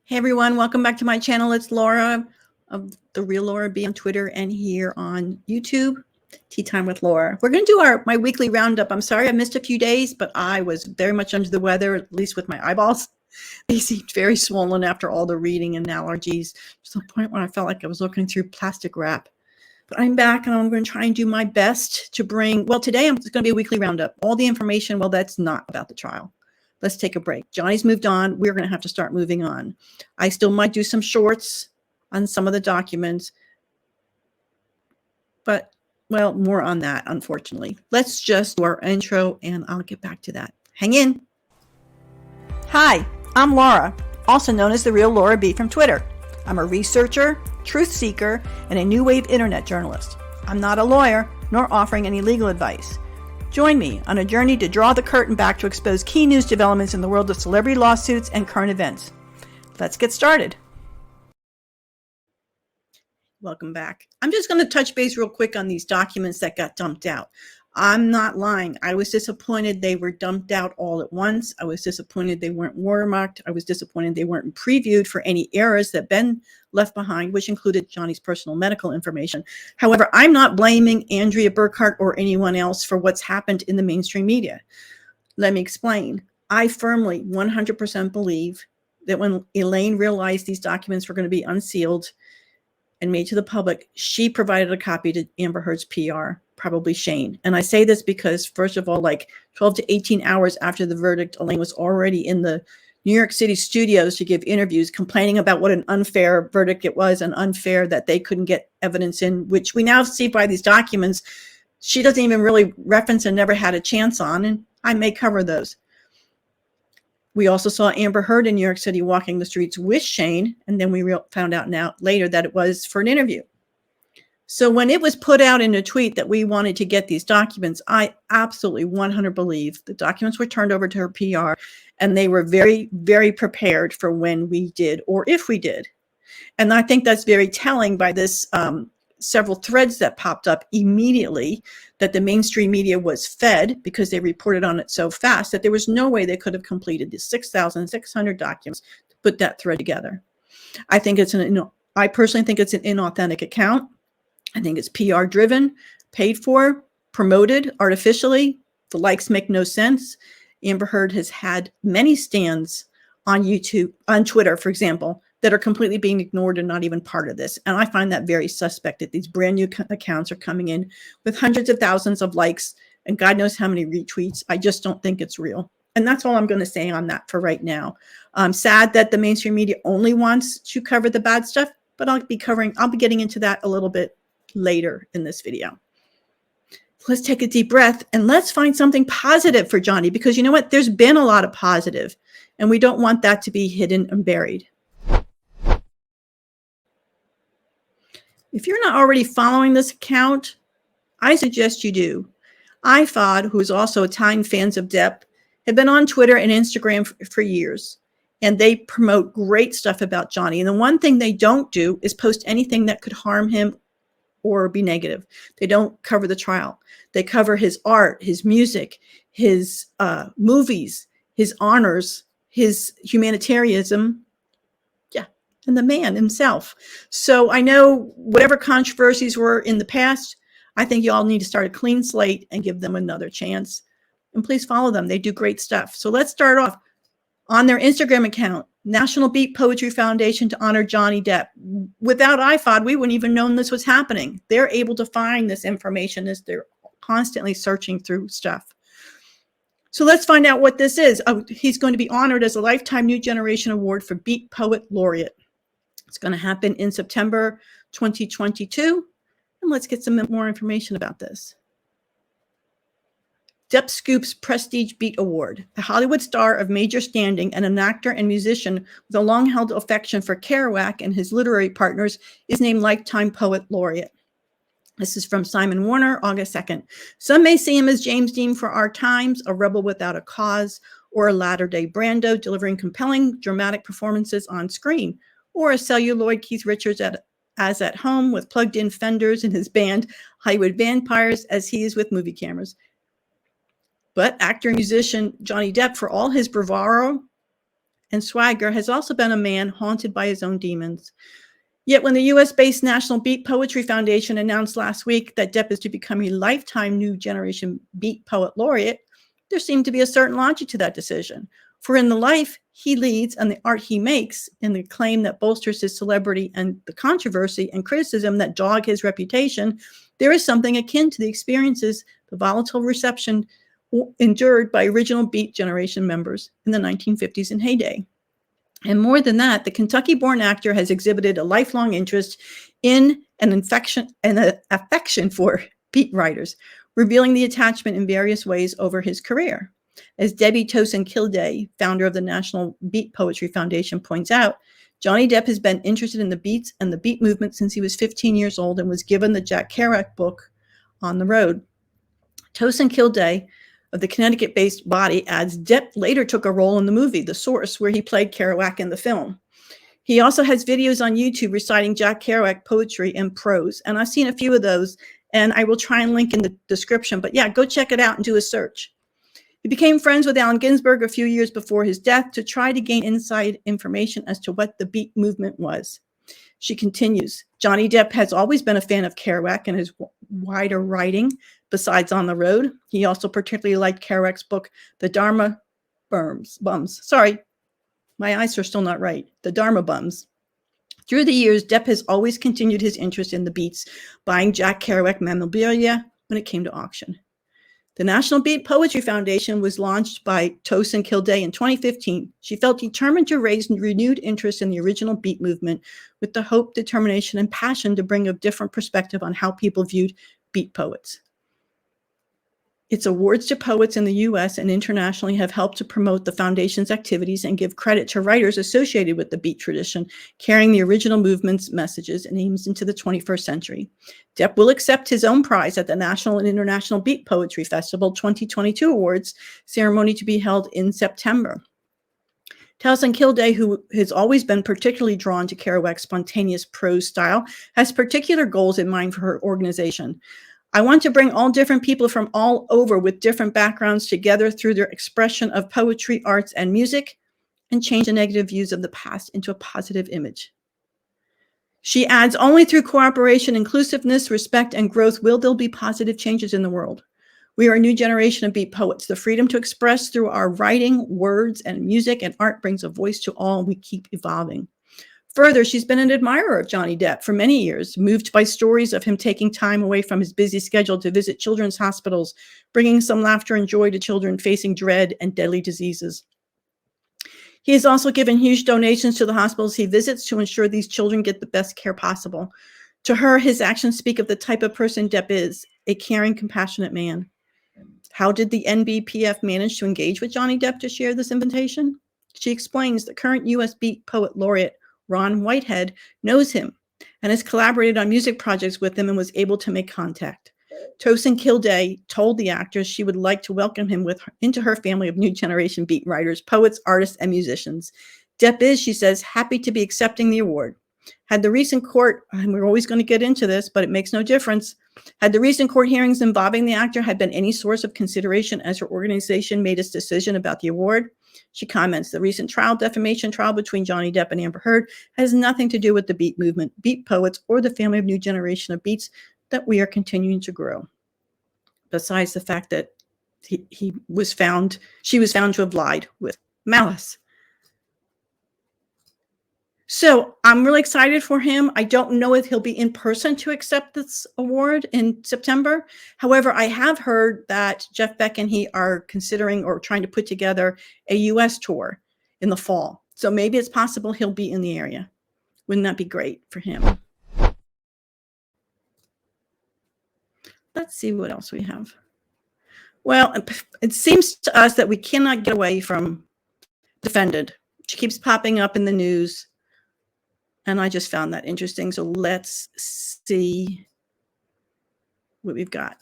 Hey everyone, welcome back to my channel. It's Laura of The Real Laura B on Twitter and here on YouTube, Tea Time with Laura. We're going to do my weekly roundup. I'm sorry I missed a few days, but I was very much under the weather, at least with my eyeballs. They seemed very swollen after all the reading and allergies, to the point where I felt like I was looking through plastic wrap. But I'm back and I'm going to try and do my best to bring, well, today it's going to be a weekly roundup. All the information, well, that's not about the trial. Let's take a break. Johnny's moved on. We're going to have to start moving on. I still might do some shorts on some of the documents, but, well, more on that, unfortunately. Let's just do our intro, and I'll get back to that. Hang in. Hi, I'm Laura, also known as The Real Laura B from Twitter. I'm a researcher, truth seeker, and a new wave internet journalist. I'm not a lawyer, nor offering any legal advice. Join me on a journey to draw the curtain back to expose key news developments in the world of celebrity lawsuits and current events. Let's get started. Welcome back. I'm just going to touch base real quick on these documents that got dumped out. I'm not lying. I was disappointed they were dumped out all at once. I was disappointed they weren't watermarked. I was disappointed they weren't previewed for any errors that been left behind, which included Johnny's personal medical information. However, I'm not blaming Andrea Burkhart or anyone else for what's happened in the mainstream media. Let me explain. I firmly 100% believe that when Elaine realized these documents were going to be unsealed and made to the public, she provided a copy to Amber Heard's PR, probably Shane. And I say this because, first of all, like 12 to 18 hours after the verdict, Elaine was already in the New York City studios to give interviews, complaining about what an unfair verdict it was and unfair that they couldn't get evidence in, which we now see by these documents she doesn't even really reference and never had a chance on, and I may cover those. We also saw Amber Heard in New York City walking the streets with Shane, and then we found out now later that it was for an interview. So when it was put out in a tweet that we wanted to get these documents, I absolutely 100% believe the documents were turned over to her PR, and they were very, very prepared for when we did, or if we did. And I think that's very telling by this several threads that popped up immediately that the mainstream media was fed because they reported on it so fast that there was no way they could have completed the 6,600 documents to put that thread together. I personally think it's an inauthentic account. I think it's PR driven, paid for, promoted artificially. The likes make no sense. Amber Heard has had many stands on YouTube, on Twitter, for example, that are completely being ignored and not even part of this. And I find that very suspect that these brand new accounts are coming in with hundreds of thousands of likes and God knows how many retweets. I just don't think it's real. And that's all I'm going to say on that for right now. I'm sad that the mainstream media only wants to cover the bad stuff, but I'll be getting into that a little bit later in this video. Let's take a deep breath and let's find something positive for Johnny, because you know what? There's been a lot of positive and we don't want that to be hidden and buried. If you're not already following this account, I suggest you do. iFod, who is also Italian fans of Depp, have been on Twitter and Instagram for years, and they promote great stuff about Johnny. And the one thing they don't do is post anything that could harm him or be negative. They don't cover the trial. They cover his art, his music, his movies, his honors, his humanitarianism, and the man himself. So I know whatever controversies were in the past, I think you all need to start a clean slate and give them another chance. And please follow them. They do great stuff. So let's start off on their Instagram account, National Beat Poetry Foundation to honor Johnny Depp. Without iFod, we wouldn't even known this was happening. They're able to find this information as they're constantly searching through stuff. So let's find out what this is. He's going to be honored as a Lifetime New Generation Award for Beat Poet Laureate. It's going to happen in September 2022. And let's get some more information about this. Depp scoops Prestige Beat Award. A Hollywood star of major standing and an actor and musician with a long-held affection for Kerouac and his literary partners is named Lifetime Poet Laureate. This is from Simon Warner, August 2nd. Some may see him as James Dean for our times, a rebel without a cause, or a latter-day Brando delivering compelling, dramatic performances on screen, or a celluloid Keith Richards as at home with plugged-in Fenders in his band Hollywood Vampires as he is with movie cameras. But actor and musician Johnny Depp, for all his bravado and swagger has also been a man haunted by his own demons. Yet when the US-based National Beat Poetry Foundation announced last week that Depp is to become a lifetime New Generation Beat Poet Laureate, there seemed to be a certain logic to that decision. For in the life he leads and the art he makes, in the claim that bolsters his celebrity and the controversy and criticism that dog his reputation, there is something akin to the experiences, the volatile reception endured by original Beat generation members in the 1950s and heyday. And more than that, the Kentucky-born actor has exhibited a lifelong interest in an affection for beat writers, revealing the attachment in various ways over his career. As Debbie Tosin-Kilday, founder of the National Beat Poetry Foundation, points out, Johnny Depp has been interested in the beats and the beat movement since he was 15 years old and was given the Jack Kerouac book, On the Road. Tosin-Kilday, of the Connecticut-based body, adds Depp later took a role in the movie, The Source, where he played Kerouac in the film. He also has videos on YouTube reciting Jack Kerouac poetry and prose, and I've seen a few of those, and I will try and link in the description. But yeah, go check it out and do a search. He became friends with Allen Ginsberg a few years before his death to try to gain inside information as to what the beat movement was. She continues, Johnny Depp has always been a fan of Kerouac and his wider writing. Besides On the Road, he also particularly liked Kerouac's book, The Dharma Bums. Sorry, my eyes are still not right. The Dharma Bums. Through the years, Depp has always continued his interest in the beats, buying Jack Kerouac memorabilia when it came to auction. The National Beat Poetry Foundation was launched by Tosin-Kilday in 2015. She felt determined to raise renewed interest in the original beat movement with the hope, determination, and passion to bring a different perspective on how people viewed beat poets. Its awards to poets in the U.S. and internationally have helped to promote the foundation's activities and give credit to writers associated with the beat tradition, carrying the original movement's messages and aims into the 21st century. Depp will accept his own prize at the National and International Beat Poetry Festival 2022 Awards ceremony to be held in September. Tosin-Kilday, who has always been particularly drawn to Kerouac's spontaneous prose style, has particular goals in mind for her organization. I want to bring all different people from all over with different backgrounds together through their expression of poetry, arts, and music, and change the negative views of the past into a positive image. She adds, only through cooperation, inclusiveness, respect, and growth will there be positive changes in the world. We are a new generation of beat poets. The freedom to express through our writing, words, and music and art brings a voice to all, and we keep evolving. Further, she's been an admirer of Johnny Depp for many years, moved by stories of him taking time away from his busy schedule to visit children's hospitals, bringing some laughter and joy to children facing dread and deadly diseases. He has also given huge donations to the hospitals he visits to ensure these children get the best care possible. To her, his actions speak of the type of person Depp is, a caring, compassionate man. How did the NBPF manage to engage with Johnny Depp to share this invitation? She explains the current U.S. Beat Poet Laureate, Ron Whitehead, knows him and has collaborated on music projects with him and was able to make contact. Tosin-Kilday told the actress she would like to welcome him into her family of new generation beat writers, poets, artists, and musicians. Depp is, she says, happy to be accepting the award. Had the recent court, and we're always going to get into this, but it makes no difference, had the recent court hearings involving the actor had been any source of consideration as her organization made its decision about the award? She comments, the recent defamation trial between Johnny Depp and Amber Heard has nothing to do with the beat movement, beat poets, or the family of new generation of beats that we are continuing to grow. Besides the fact that she was found to have lied with malice. So I'm really excited for him. I don't know if he'll be in person to accept this award in September. However, I have heard that Jeff Beck and he are considering or trying to put together a U.S. tour in the fall. So maybe it's possible he'll be in the area. Wouldn't that be great for him? Let's see what else we have. Well, it seems to us that we cannot get away from defendant. She keeps popping up in the news. And I just found that interesting. So let's see what we've got.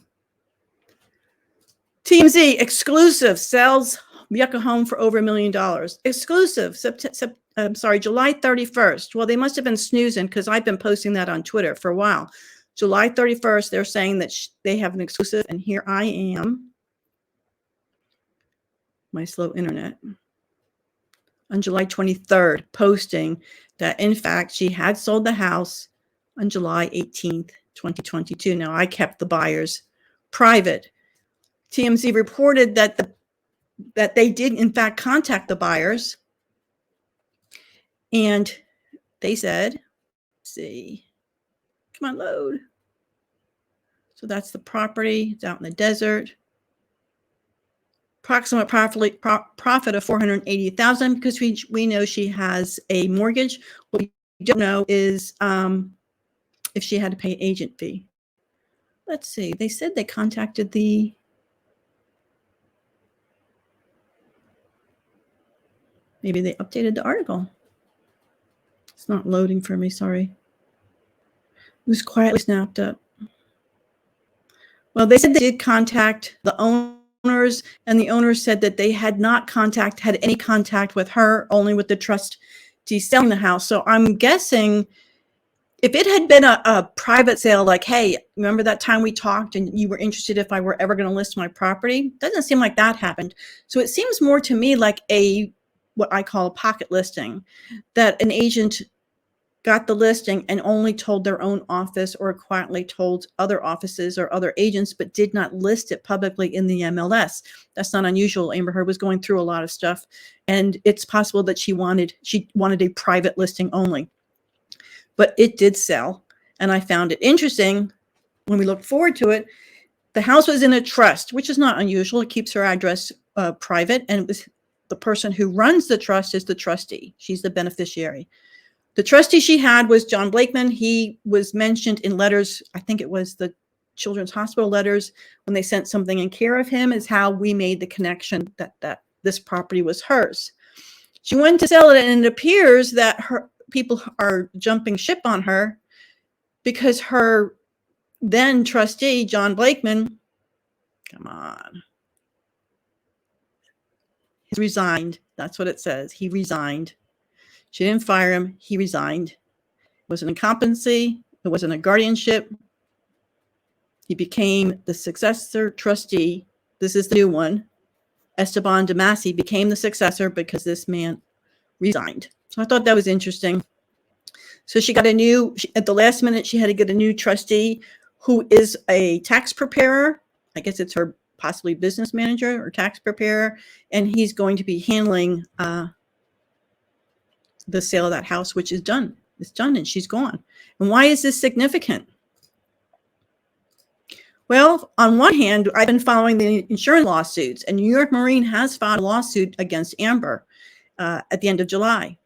TMZ exclusive, sells Yucca home for over $1 million. Exclusive, July 31st. Well, they must have been snoozing because I've been posting that on Twitter for a while. July 31st, they're saying that they have an exclusive, and here I am. My slow internet. on July 23rd, posting that, in fact, she had sold the house on July 18th, 2022. Now, I kept the buyers private. TMZ reported that they did, in fact, contact the buyers. And they said, let's see, come on, load. So that's the property. It's out in the desert. Approximate profit of $480,000 because we know she has a mortgage. What we don't know is if she had to pay an agent fee. Let's see. They said they contacted maybe they updated the article. It's not loading for me, sorry. It was quietly snapped up. Well, they said they did contact the owners, and the owners said that they had not had any contact with her, only with the trustee selling the house. So I'm guessing if it had been a private sale, like, hey, remember that time we talked and you were interested if I were ever going to list my property? Doesn't seem like that happened. So it seems more to me like what I call a pocket listing, that an agent got the listing and only told their own office or quietly told other offices or other agents, but did not list it publicly in the MLS. That's not unusual. Amber Heard was going through a lot of stuff, and it's possible that she wanted a private listing only. But it did sell, and I found it interesting when we looked forward to it. The house was in a trust, which is not unusual. It keeps her address private, and it was the person who runs the trust is the trustee. She's the beneficiary. The trustee she had was John Blakeman. He was mentioned in letters. I think it was the Children's Hospital letters when they sent something in care of him, is how we made the connection that this property was hers. She went to sell it, and it appears that people are jumping ship on her because her then trustee, John Blakeman, come on, he resigned. That's what it says. He resigned. She didn't fire him. He resigned. It wasn't a competency. It wasn't a guardianship. He became the successor trustee. This is the new one. Esteban Damasi became the successor because this man resigned. So I thought that was interesting. So she got at the last minute, she had to get a new trustee who is a tax preparer. I guess it's her possibly business manager or tax preparer. And he's going to be handling the sale of that house, which is done. It's done and she's gone. And why is this significant? Well, on one hand, I've been following the insurance lawsuits, and New York Marine has filed a lawsuit against Amber at the end of July.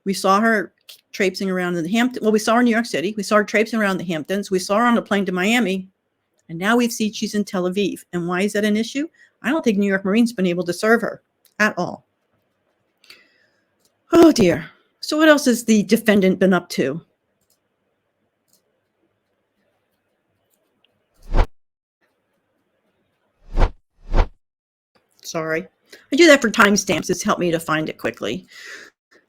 We saw her traipsing around in the Hamptons. Well, we saw her in New York City. We saw her traipsing around the Hamptons. We saw her on a plane to Miami. And now we've seen she's in Tel Aviv. And why is that an issue? I don't think New York Marine's been able to serve her at all. Oh, dear. So what else has the defendant been up to? Sorry. I do that for timestamps. It's helped me to find it quickly.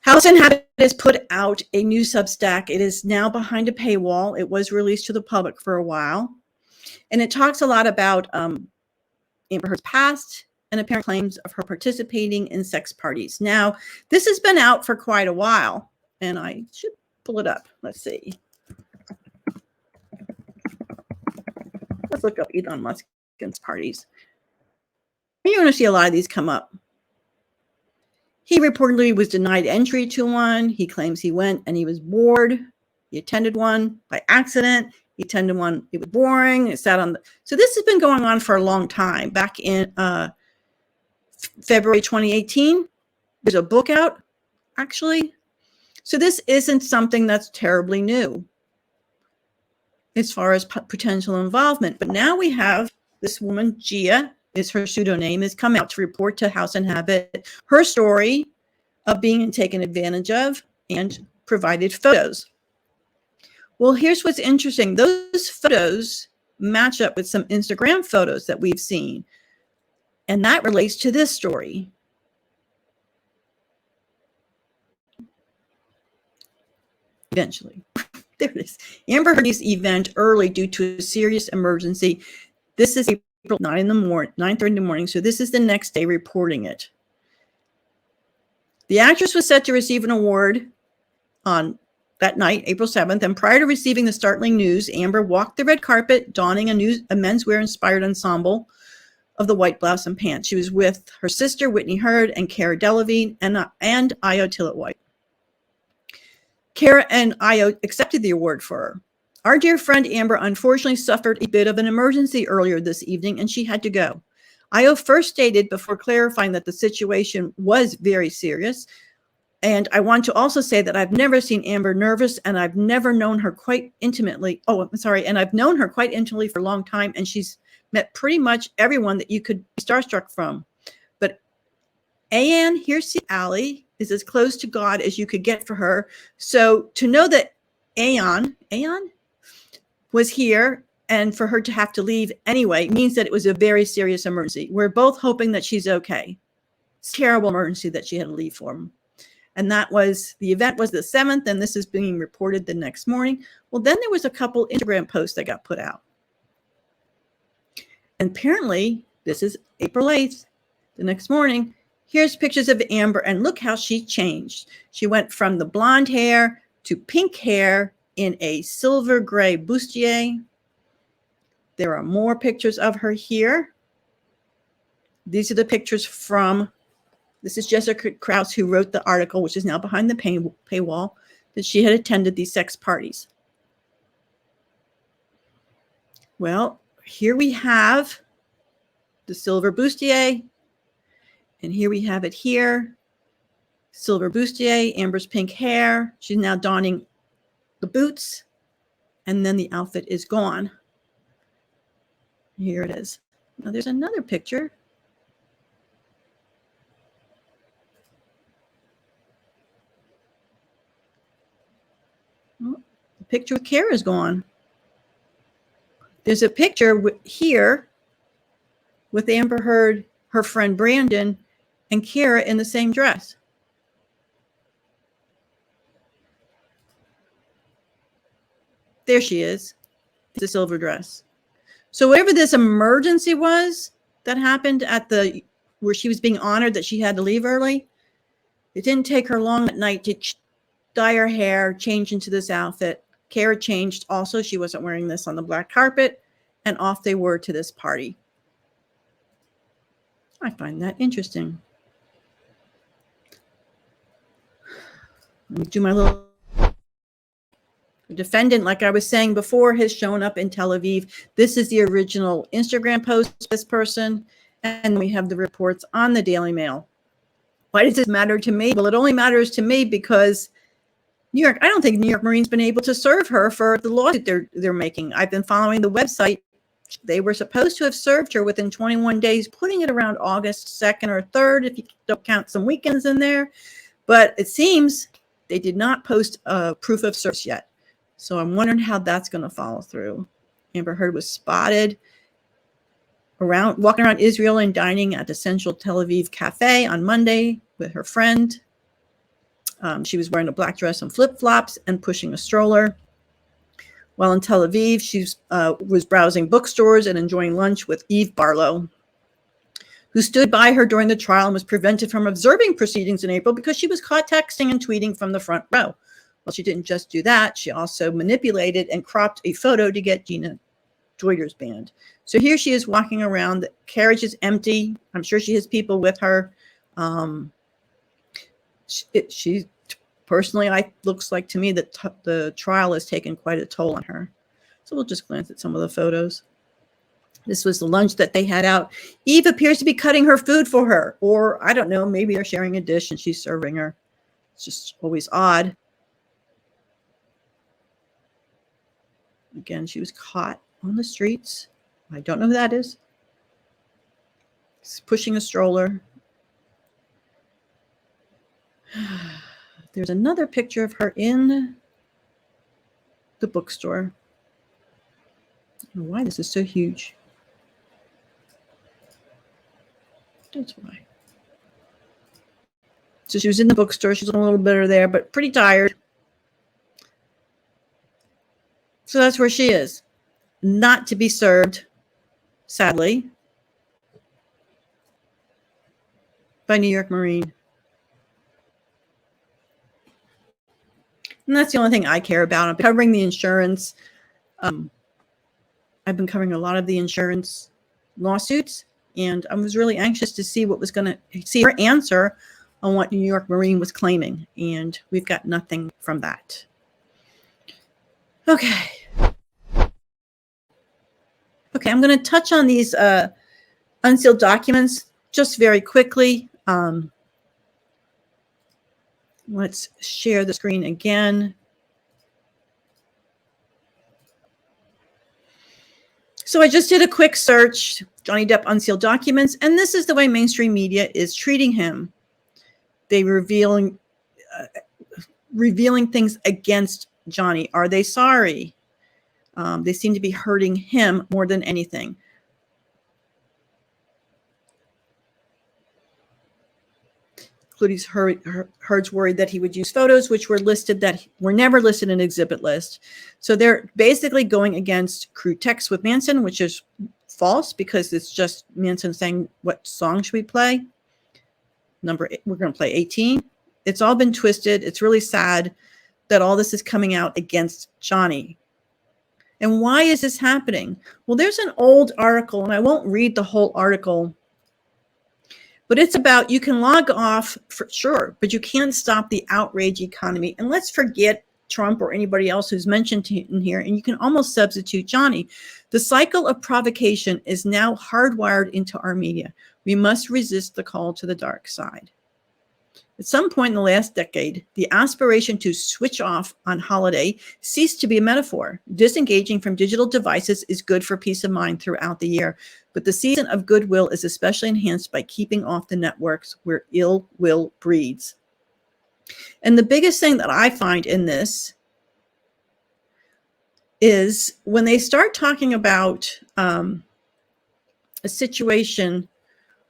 HouseInHabit has put out a new Substack. It is now behind a paywall. It was released to the public for a while. And it talks a lot about Amber Heard's past and apparent claims of her participating in sex parties. Now, this has been out for quite a while, and I should pull it up. Let's see. Let's look up Elon Musk's parties. You're going to see a lot of these come up. He reportedly was denied entry to one. He claims he went and he was bored. He attended one by accident. He attended one. It was boring. It sat on the. So this has been going on for a long time. Back in February 2018, there's a book out, actually. So this isn't something that's terribly new as far as potential involvement. But now we have this woman, Gia, is her pseudonym, has come out to report to HouseInHabit her story of being taken advantage of and provided photos. Well, here's what's interesting. Those photos match up with some Instagram photos that we've seen. And that relates to this story. Eventually. There it is. Amber Heard's event early due to a serious emergency. This is April 9 in the morning, 9:30 in the morning. So this is the next day reporting it. The actress was set to receive an award on that night, April 7th, and prior to receiving the startling news, Amber walked the red carpet, donning a menswear-inspired ensemble of the white blouse and pants. She was with her sister, Whitney Hurd, and Cara Delevingne, and Io Tillett-White. Cara and Io accepted the award for her. Our dear friend Amber unfortunately suffered a bit of an emergency earlier this evening, and she had to go. Io first stated, before clarifying, that the situation was very serious. And I want to also say that I've never seen Amber nervous, and I've never known her quite intimately. And I've known her quite intimately for a long time, and she's met pretty much everyone that you could be starstruck from. But Anne, here's Allie, is as close to God as you could get for her. So to know that Aeon was here and for her to have to leave anyway means that it was a very serious emergency. We're both hoping that she's okay. It's a terrible emergency that she had to leave for. And the event was the 7th, and this is being reported the next morning. Well, then there was a couple Instagram posts that got put out. And apparently, this is April 8th, the next morning. Here's pictures of Amber, and look how she changed. She went from the blonde hair to pink hair in a silver gray bustier. There are more pictures of her here. These are the pictures from, this is Jessica Krause, who wrote the article, which is now behind the paywall, that she had attended these sex parties. Well, here we have the silver bustier, and here we have it here. Silver bustier, Amber's pink hair. She's now donning the boots, and then the outfit is gone. Here it is. Now there's another picture. Oh, the picture with Cara is gone. There's a picture here with Amber Heard, her friend Brandon, and Cara in the same dress. There she is, the silver dress. So whatever this emergency was that happened at where she was being honored that she had to leave early, it didn't take her long at night to dye her hair, change into this outfit. Cara changed also. She wasn't wearing this on the black carpet, and off they were to this party. I find that interesting. Let me do my little... The defendant, like I was saying before, has shown up in Tel Aviv. This is the original Instagram post of this person, and we have the reports on the Daily Mail. Why does this matter to me? Well, it only matters to me because New York, I don't think New York Marine's been able to serve her for the lawsuit they're making. I've been following the website. They were supposed to have served her within 21 days, putting it around August 2nd or 3rd, if you don't count some weekends in there. But it seems they did not post a proof of service yet. So I'm wondering how that's going to follow through. Amber Heard was spotted walking around Israel and dining at the Central Tel Aviv Cafe on Monday with her friend. She was wearing a black dress and flip-flops and pushing a stroller. While in Tel Aviv, she was browsing bookstores and enjoying lunch with Eve Barlow, who stood by her during the trial and was prevented from observing proceedings in April because she was caught texting and tweeting from the front row. Well, she didn't just do that. She also manipulated and cropped a photo to get Gina Deuter's banned. So here she is walking around. The carriage is empty. I'm sure she has people with her. She personally, looks like to me that the trial has taken quite a toll on her. So we'll just glance at some of the photos. This was the lunch that they had out. Eve appears to be cutting her food for her, or I don't know, maybe they're sharing a dish and she's serving her. It's just always odd. Again, she was caught on the streets. I don't know who that is. She's pushing a stroller. There's another picture of her in the bookstore. I don't know why this is so huge. That's why. So she was in the bookstore. She's a little bitter there, but pretty tired. So that's where she is. Not to be served, sadly, by New York Marine. And that's the only thing I care about. I'm covering the insurance. I've been covering a lot of the insurance lawsuits, and I was really anxious to see what was going to see her answer on what New York Marine was claiming, and we've got nothing from that. Okay, I'm going to touch on these unsealed documents just very quickly. Let's share the screen again. So I just did a quick search, Johnny Depp unsealed documents, and this is the way mainstream media is treating him. They revealing things against Johnny. Are they sorry? They seem to be hurting him more than anything. Including Heard's worried that he would use photos which were listed that were never listed in an exhibit list. So they're basically going against crude text with Manson, which is false because it's just Manson saying, what song should we play? We're going to play 18. It's all been twisted. It's really sad that all this is coming out against Johnny. And why is this happening? Well, there's an old article, and I won't read the whole article, but it's about you can log off for sure, but you can't stop the outrage economy. And let's forget Trump or anybody else who's mentioned in here, and you can almost substitute Johnny. The cycle of provocation is now hardwired into our media. We must resist the call to the dark side. At some point in the last decade, the aspiration to switch off on holiday ceased to be a metaphor. Disengaging from digital devices is good for peace of mind throughout the year, but the season of goodwill is especially enhanced by keeping off the networks where ill will breeds. And the biggest thing that I find in this is when they start talking about a situation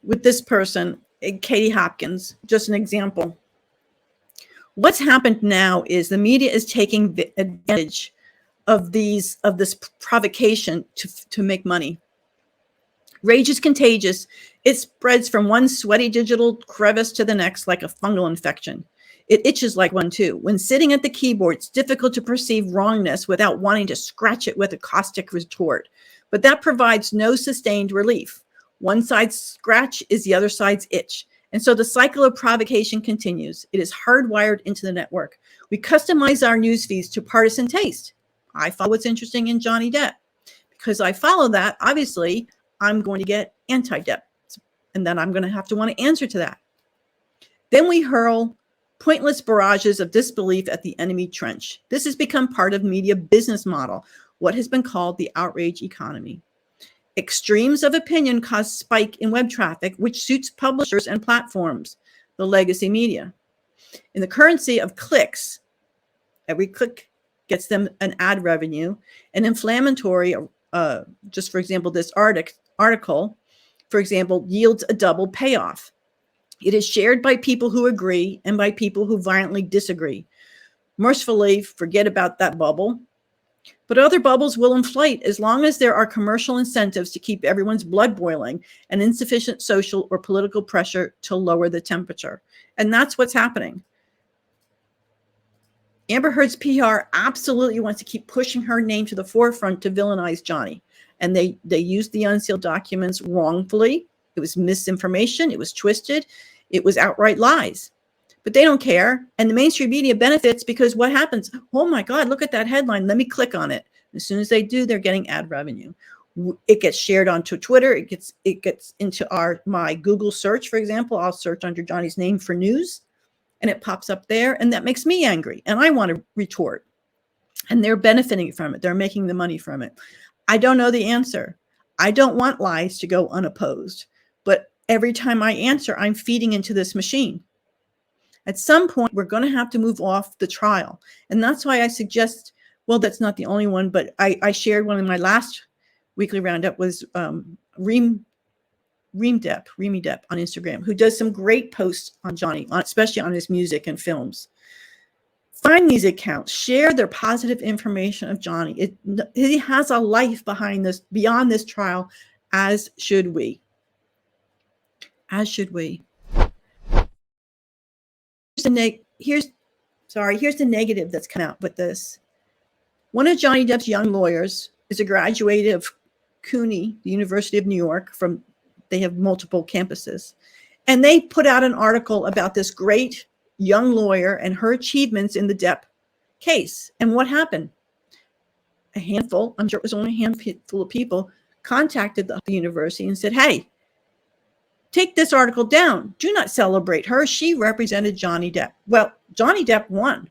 with this person, Katie Hopkins, just an example. What's happened now is the media is taking advantage of this provocation to make money. Rage is contagious. It spreads from one sweaty digital crevice to the next like a fungal infection. It itches like one too. When sitting at the keyboard, it's difficult to perceive wrongness without wanting to scratch it with a caustic retort. But that provides no sustained relief. One side's scratch is the other side's itch. And so the cycle of provocation continues. It is hardwired into the network. We customize our news feeds to partisan taste. I follow what's interesting in Johnny Depp. Because I follow that, obviously, I'm going to get anti-Depp. And then I'm going to have to want to answer to that. Then we hurl pointless barrages of disbelief at the enemy trench. This has become part of media business model, what has been called the outrage economy. Extremes of opinion cause spike in web traffic, which suits publishers and platforms, the legacy media. In the currency of clicks, every click gets them an ad revenue. An inflammatory, just for example, this article, for example, yields a double payoff. It is shared by people who agree and by people who violently disagree. Mercifully, forget about that bubble. But other bubbles will inflate as long as there are commercial incentives to keep everyone's blood boiling and insufficient social or political pressure to lower the temperature. And that's what's happening. Amber Heard's PR absolutely wants to keep pushing her name to the forefront to villainize Johnny. And they used the unsealed documents wrongfully. It was misinformation. It was twisted. It was outright lies. But they don't care. And the mainstream media benefits because what happens? Oh my God, look at that headline. Let me click on it. As soon as they do, they're getting ad revenue. It gets shared onto Twitter. It gets into my Google search, for example. I'll search under Johnny's name for news and it pops up there. And that makes me angry. And I want to retort. And they're benefiting from it. They're making the money from it. I don't know the answer. I don't want lies to go unopposed. But every time I answer, I'm feeding into this machine. At some point, we're going to have to move off the trial. And that's why I suggest, well, that's not the only one, but I shared one in my last weekly roundup was Remy Depp on Instagram, who does some great posts on Johnny, especially on his music and films. Find these accounts, share their positive information of Johnny. He has a life behind this, beyond this trial, as should we. As should we. Here's Sorry, here's the negative that's come out with this. One of Johnny Depp's young lawyers is a graduate of CUNY, the University of New York. They have multiple campuses. And they put out an article about this great young lawyer and her achievements in the Depp case. And what happened? A handful, I'm sure it was only a handful of people, contacted the university and said, hey, take this article down. Do not celebrate her. She represented Johnny Depp. Well, Johnny Depp won.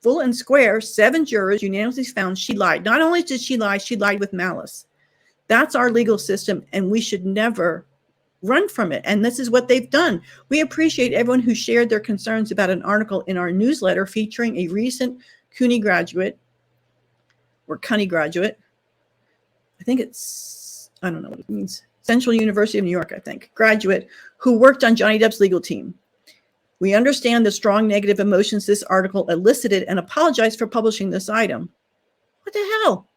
Full and square, 7 jurors unanimously found she lied. Not only did she lied with malice. That's our legal system, and we should never run from it. And this is what they've done. We appreciate everyone who shared their concerns about an article in our newsletter featuring a recent CUNY graduate, or CUNY graduate. I think it's, I don't know what it means. Central University of New York, I think, graduate who worked on Johnny Depp's legal team. We understand the strong negative emotions this article elicited and apologize for publishing this item. What the hell?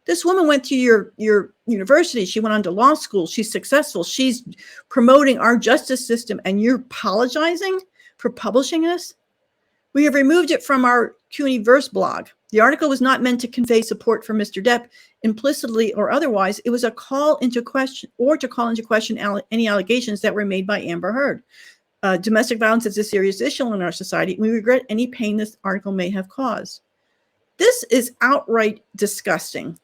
This woman went to your university. She went on to law school. She's successful. She's promoting our justice system, and you're apologizing for publishing this? We have removed it from our CUNY Verse blog. The article was not meant to convey support for Mr. Depp implicitly or otherwise. It was a call into question, or to call into question any allegations that were made by Amber Heard. Domestic violence is a serious issue in our society. We regret any pain this article may have caused. This is outright disgusting.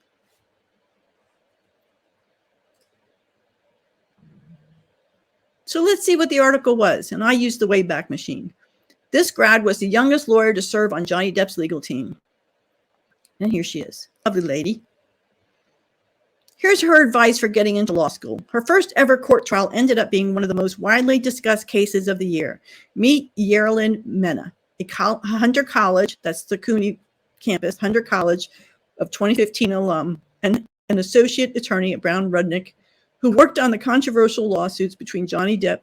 So let's see what the article was. And I used the Wayback Machine. This grad was the youngest lawyer to serve on Johnny Depp's legal team. And here she is. Lovely lady. Here's her advice for getting into law school. Her first ever court trial ended up being one of the most widely discussed cases of the year. Meet Yerlin Mena, a Hunter College, that's the CUNY campus, Hunter College of 2015 alum, and an associate attorney at Brown Rudnick, who worked on the controversial lawsuits between Johnny Depp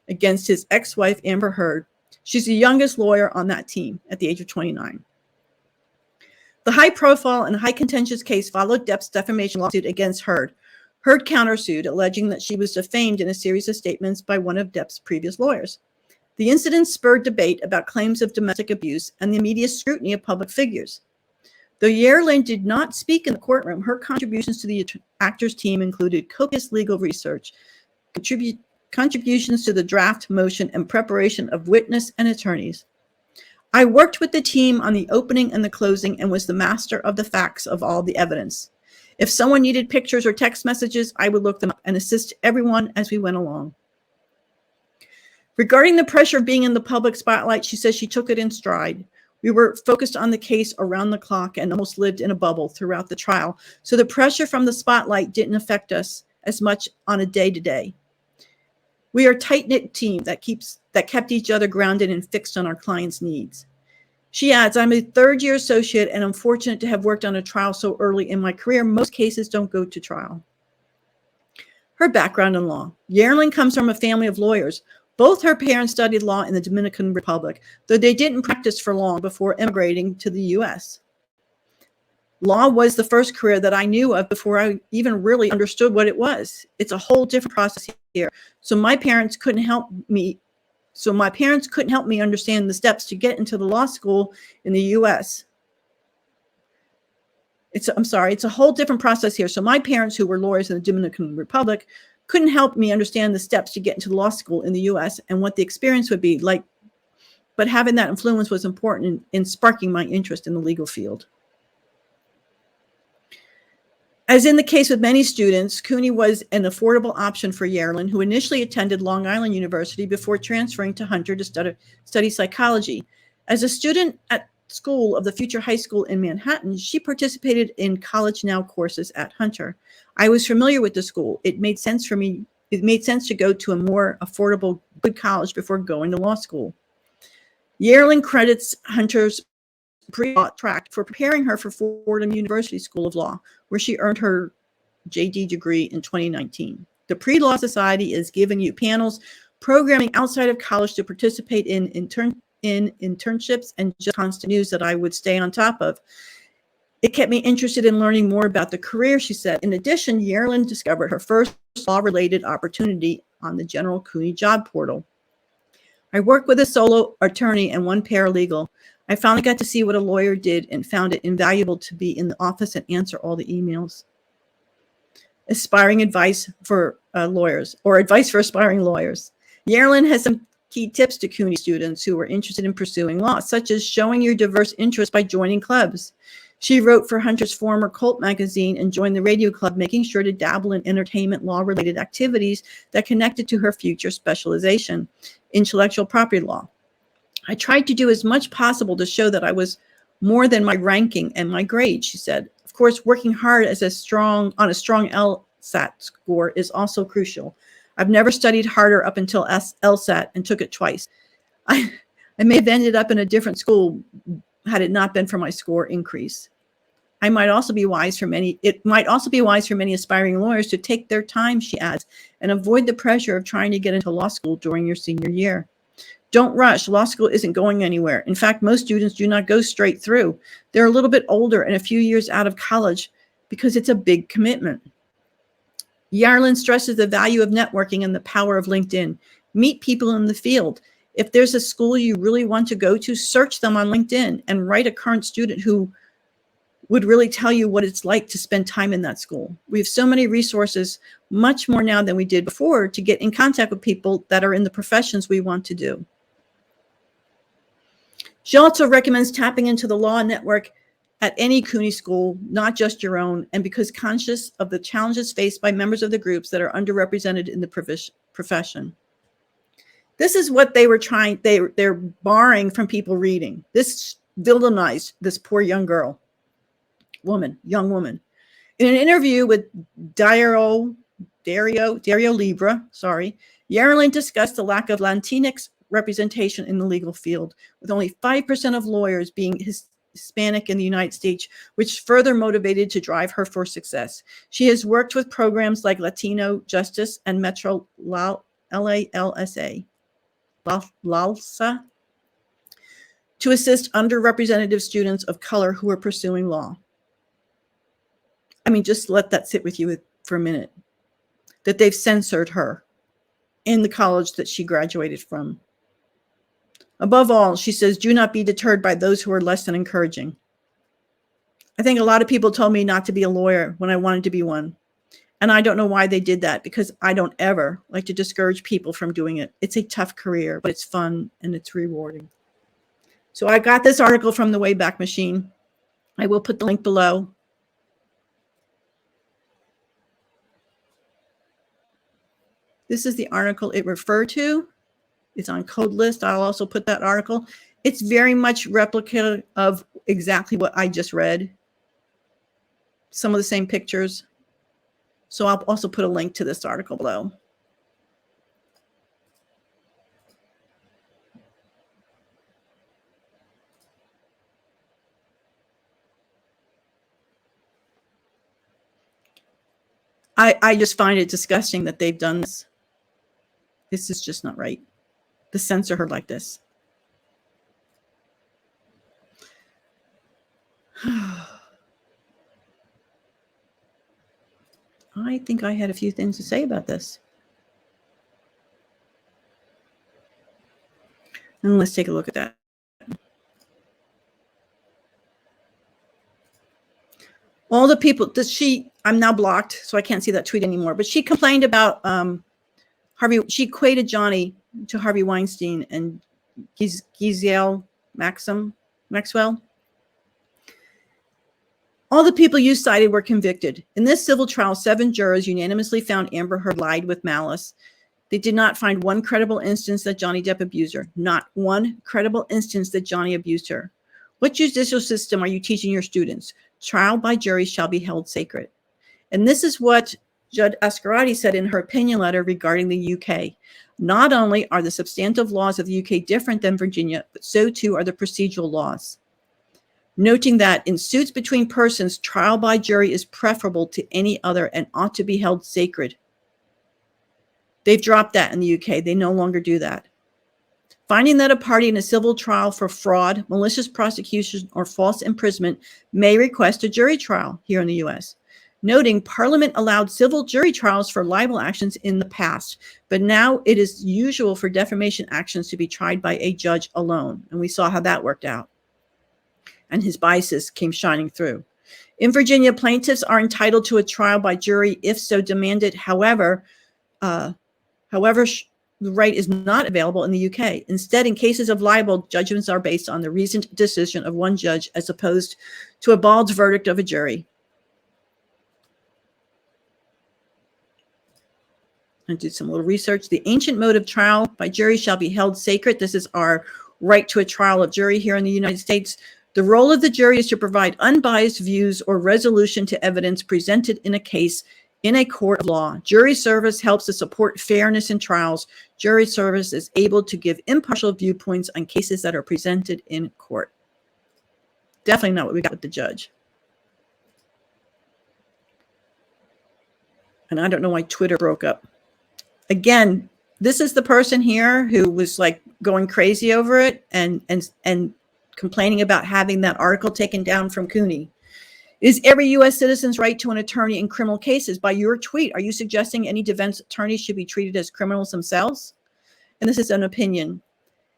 against his ex-wife, Amber Heard. She's the youngest lawyer on that team at the age of 29. The high-profile and high-contentious case followed Depp's defamation lawsuit against Heard. Heard countersued, alleging that she was defamed in a series of statements by one of Depp's previous lawyers. The incident spurred debate about claims of domestic abuse and the immediate scrutiny of public figures. Though Yerlin did not speak in the courtroom, her contributions to the actors' team included copious legal research, contributions to the draft motion, and preparation of witness and attorneys. I worked with the team on the opening and the closing and was the master of the facts of all the evidence. If someone needed pictures or text messages, I would look them up and assist everyone as we went along. Regarding the pressure of being in the public spotlight, she says she took it in stride. We were focused on the case around the clock and almost lived in a bubble throughout the trial, so the pressure from the spotlight didn't affect us as much on a day-to-day. We are a tight-knit team that kept each other grounded and fixed on our clients' needs. She adds, I'm a third-year associate, and I'm fortunate to have worked on a trial so early in my career. Most cases don't go to trial. Her background in law. Yerlin comes from a family of lawyers. Both her parents studied law in the Dominican Republic, though they didn't practice for long before immigrating to the U.S. Law was the first career that I knew of before I even really understood what it was. It's a whole different process here. So my parents couldn't help me understand the steps to get into the law school in the U.S. It's a whole different process here. So my parents, who were lawyers in the Dominican Republic, couldn't help me understand the steps to get into law school in the U.S. and what the experience would be like. But having that influence was important in sparking my interest in the legal field. As in the case with many students, CUNY was an affordable option for Yerlin, who initially attended Long Island University before transferring to Hunter to study psychology. As a student at School of the Future High School in Manhattan, she participated in College Now courses at Hunter. I was familiar with the school. It made sense for me. It made sense to go to a more affordable, good college before going to law school. Yerlin credits Hunter's pre-law track for preparing her for Fordham University School of Law, where she earned her JD degree in 2019. The Pre-Law Society is giving you panels, programming outside of college to participate in internships, and just constant news that I would stay on top of. It kept me interested in learning more about the career, she said. In addition, Yerlin discovered her first law-related opportunity on the general CUNY job portal. I work with a solo attorney and one paralegal. I finally got to see what a lawyer did and found it invaluable to be in the office and answer all the emails. Aspiring advice for lawyers, or advice for aspiring lawyers. Yerlin has some key tips to CUNY students who are interested in pursuing law, such as showing your diverse interests by joining clubs. She wrote for Hunter's former Cult magazine and joined the radio club, making sure to dabble in entertainment law-related activities that connected to her future specialization, intellectual property law. I tried to do as much possible to show that I was more than my ranking and my grade, she said. Of course, working hard on a strong LSAT score is also crucial. I've never studied harder up until LSAT and took it twice. I may have ended up in a different school had it not been for my score increase. It might also be wise for many aspiring lawyers to take their time, she adds, and avoid the pressure of trying to get into law school during your senior year. Don't rush. Law school isn't going anywhere. In fact, most students do not go straight through. They're a little bit older and a few years out of college because it's a big commitment. Yarlin stresses the value of networking and the power of LinkedIn. Meet people in the field. If there's a school you really want to go to, search them on LinkedIn and write a current student who would really tell you what it's like to spend time in that school. We have so many resources, much more now than we did before, to get in contact with people that are in the professions we want to do. She also recommends tapping into the law network at any CUNY school, not just your own, and because conscious of the challenges faced by members of the groups that are underrepresented in the profession. This is what they were trying, they're barring from people reading. This villainized this poor young young woman. In an interview with Dario Libra, Yarlin discussed the lack of Latinx representation in the legal field, with only 5% of lawyers being Hispanic in the United States, which further motivated to drive her for success. She has worked with programs like Latino Justice and Metro LALSA to assist underrepresented students of color who are pursuing law. I mean, just let that sit with you for a minute, that they've censored her in the college that she graduated from. Above all, she says, do not be deterred by those who are less than encouraging. I think a lot of people told me not to be a lawyer when I wanted to be one. And I don't know why they did that, because I don't ever like to discourage people from doing it. It's a tough career, but it's fun and it's rewarding. So I got this article from the Wayback Machine. I will put the link below. This is the article it referred to. It's on Code List. I'll also put that article. It's very much replica of exactly what I just read. Some of the same pictures. So I'll also put a link to this article below. I just find it disgusting that they've done this. This is just not right. To censor her like this. I think I had a few things to say about this. And let's take a look at that. All the people that I'm now blocked, so I can't see that tweet anymore, but she complained about Harvey. She equated Johnny to Harvey Weinstein and Ghislaine Maxwell. All the people you cited were convicted. In this civil trial, 7 jurors unanimously found Amber Heard lied with malice. They did not find one credible instance that Johnny Depp abused her. Not one credible instance that Johnny abused her. What judicial system are you teaching your students? Trial by jury shall be held sacred. And this is what Judge Ascarati said in her opinion letter regarding the UK. Not only are the substantive laws of the UK different than Virginia, but so too are the procedural laws. Noting that in suits between persons, trial by jury is preferable to any other and ought to be held sacred. They've dropped that in the UK. They no longer do that. Finding that a party in a civil trial for fraud, malicious prosecution, or false imprisonment may request a jury trial here in the US. noting Parliament allowed civil jury trials for libel actions in the past, but now it is usual for defamation actions to be tried by a judge alone. And we saw how that worked out. And his biases came shining through. In Virginia, plaintiffs are entitled to a trial by jury if so demanded. However, the right is not available in the UK. Instead, in cases of libel, judgments are based on the reasoned decision of one judge as opposed to a bald verdict of a jury. I did some little research. The ancient mode of trial by jury shall be held sacred. This is our right to a trial of jury here in the United States. The role of the jury is to provide unbiased views or resolution to evidence presented in a case in a court of law. Jury service helps to support fairness in trials. Jury service is able to give impartial viewpoints on cases that are presented in court. Definitely not what we got with the judge. And I don't know why Twitter broke up. Again, this is the person here who was like going crazy over it and complaining about having that article taken down from CUNY. Is every U.S. citizen's right to an attorney in criminal cases? By your tweet, are you suggesting any defense attorneys should be treated as criminals themselves? And this is an opinion.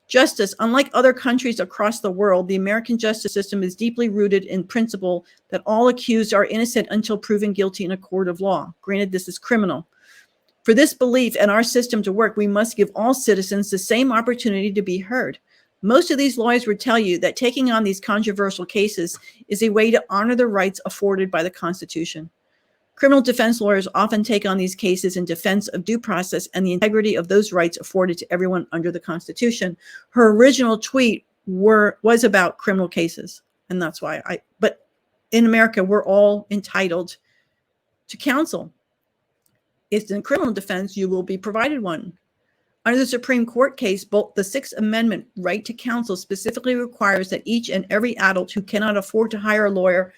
Justice, unlike other countries across the world, the American justice system is deeply rooted in principle that all accused are innocent until proven guilty in a court of law. Granted, this is criminal. For this belief and our system to work, we must give all citizens the same opportunity to be heard. Most of these lawyers would tell you that taking on these controversial cases is a way to honor the rights afforded by the Constitution. Criminal defense lawyers often take on these cases in defense of due process and the integrity of those rights afforded to everyone under the Constitution. Her original tweet was about criminal cases, and that's why but in America, we're all entitled to counsel. If in criminal defense, you will be provided one. Under the Supreme Court case, both the Sixth Amendment right to counsel specifically requires that each and every adult who cannot afford to hire a lawyer,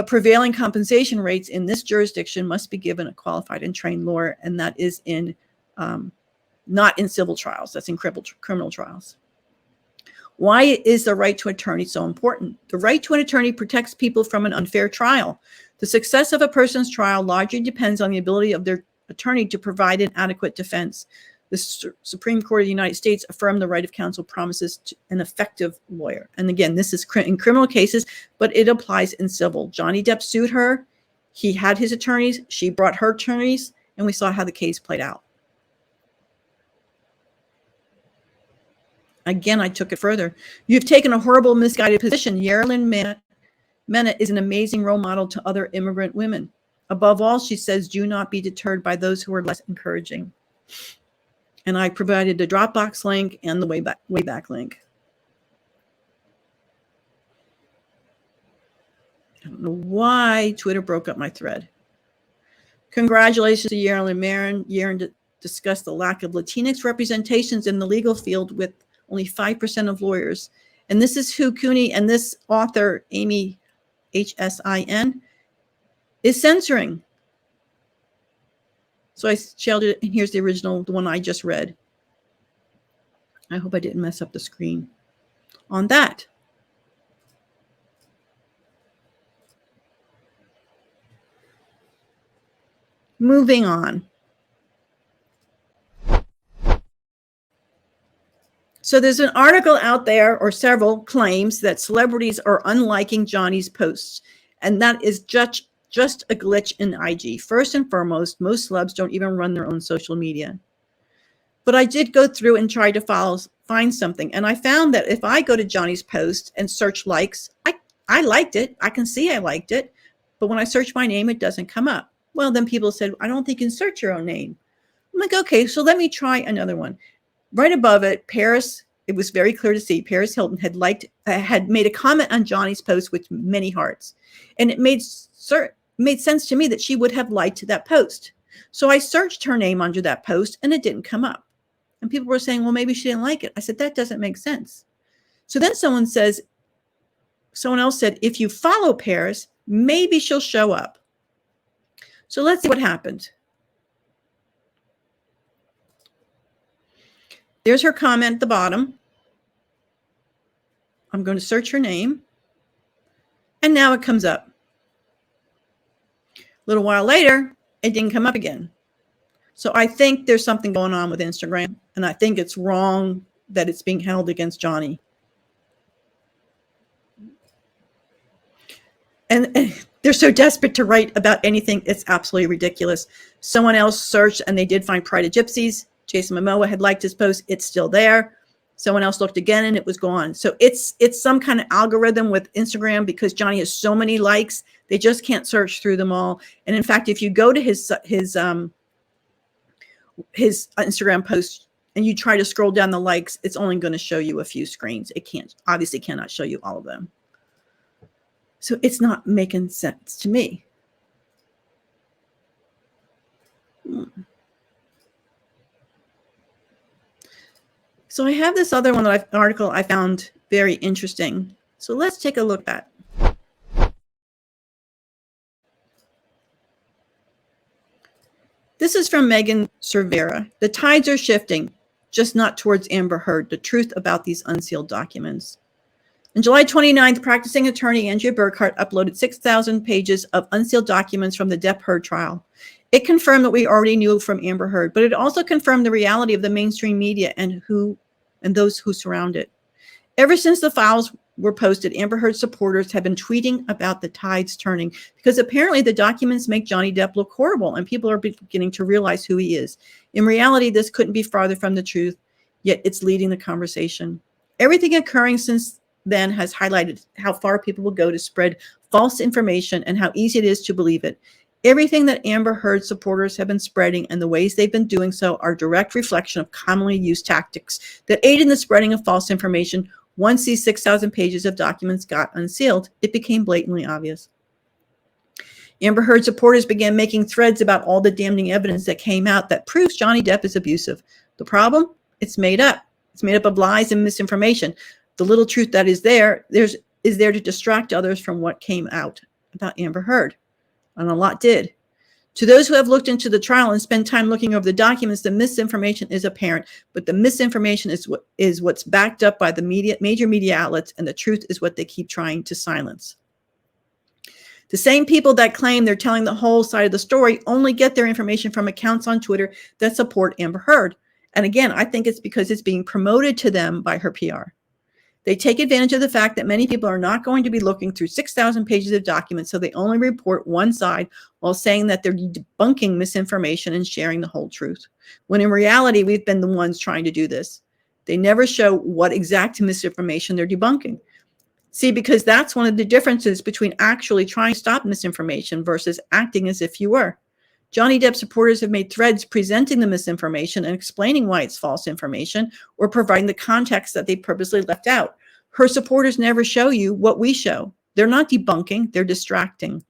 prevailing compensation rates in this jurisdiction must be given a qualified and trained lawyer, and that is in not in civil trials, that's in criminal trials. Why is the right to attorney so important? The right to an attorney protects people from an unfair trial. The success of a person's trial largely depends on the ability of their attorney to provide an adequate defense. The Supreme Court of the United States affirmed the right of counsel promises to an effective lawyer. And again, this is in criminal cases, but it applies in civil. Johnny Depp sued her. He had his attorneys. She brought her attorneys, and we saw how the case played out. Again, I took it further. You've taken a horrible, misguided position. Yerilyn Mena is an amazing role model to other immigrant women. Above all, she says, do not be deterred by those who are less encouraging. And I provided the Dropbox link and the Wayback link. I don't know why Twitter broke up my thread. Congratulations to Yerilyn Marin. Yerilyn discussed the lack of Latinx representations in the legal field with only 5% of lawyers. And this is who CUNY and this author, Amy Hsin, is censoring. So I shelled it, and here's the original, the one I just read. I hope I didn't mess up the screen on that. Moving on. So there's an article out there, or several, claims that celebrities are unliking Johnny's posts. And that is just a glitch in IG. First and foremost, most celebs don't even run their own social media. But I did go through and try to find something. And I found that if I go to Johnny's post and search likes, I liked it. I can see I liked it. But when I search my name, it doesn't come up. Well, then people said, I don't think you can search your own name. I'm like, okay, so let me try another one. Right above it, Paris, it was very clear to see Paris Hilton had made a comment on Johnny's post with many hearts. And it made sense to me that she would have liked that post. So I searched her name under that post and it didn't come up. And people were saying, well, maybe she didn't like it. I said, that doesn't make sense. So then someone else said, if you follow Paris, maybe she'll show up. So let's see what happened. There's her comment at the bottom. I'm going to search her name. And now it comes up. little while later, it didn't come up again. So I think there's something going on with Instagram, and I think it's wrong that it's being held against Johnny. And they're so desperate to write about anything, it's absolutely ridiculous. Someone else searched, and they did find Pride of Gypsies. Jason Momoa had liked his post. It's still there. Someone else looked again, and it was gone. So it's some kind of algorithm with Instagram, because Johnny has so many likes, they just can't search through them all. And in fact, if you go to his Instagram post and you try to scroll down the likes, it's only going to show you a few screens. It obviously cannot show you all of them. So it's not making sense to me. So I have this other article I found very interesting. So let's take a look at it. This is from Megan Cervera. The tides are shifting, just not towards Amber Heard. The truth about these unsealed documents. On July 29th, practicing attorney Andrea Burkhart uploaded 6,000 pages of unsealed documents from the Depp-Heard trial. It confirmed what we already knew from Amber Heard, but it also confirmed the reality of the mainstream media and those who surround it. Ever since the files were posted, Amber Heard supporters have been tweeting about the tides turning, because apparently the documents make Johnny Depp look horrible, and people are beginning to realize who he is. In reality, this couldn't be farther from the truth, yet it's leading the conversation. Everything occurring since then has highlighted how far people will go to spread false information and how easy it is to believe it. Everything that Amber Heard supporters have been spreading and the ways they've been doing so are direct reflection of commonly used tactics that aid in the spreading of false information. Once these 6,000 pages of documents got unsealed, it became blatantly obvious. Amber Heard supporters began making threads about all the damning evidence that came out that proves Johnny Depp is abusive. The problem? It's made up. It's made up of lies and misinformation. The little truth that is there is there to distract others from what came out about Amber Heard. And a lot did. To those who have looked into the trial and spent time looking over the documents, the misinformation is apparent, but the misinformation is what's backed up by the major media outlets, and the truth is what they keep trying to silence. The same people that claim they're telling the whole side of the story only get their information from accounts on Twitter that support Amber Heard. And again, I think it's because it's being promoted to them by her PR. They take advantage of the fact that many people are not going to be looking through 6,000 pages of documents, so they only report one side while saying that they're debunking misinformation and sharing the whole truth. When in reality, we've been the ones trying to do this. They never show what exact misinformation they're debunking. See, because that's one of the differences between actually trying to stop misinformation versus acting as if you were. Johnny Depp supporters have made threads presenting the misinformation and explaining why it's false information, or providing the context that they purposely left out. Her supporters never show you what we show. They're not debunking, they're distracting.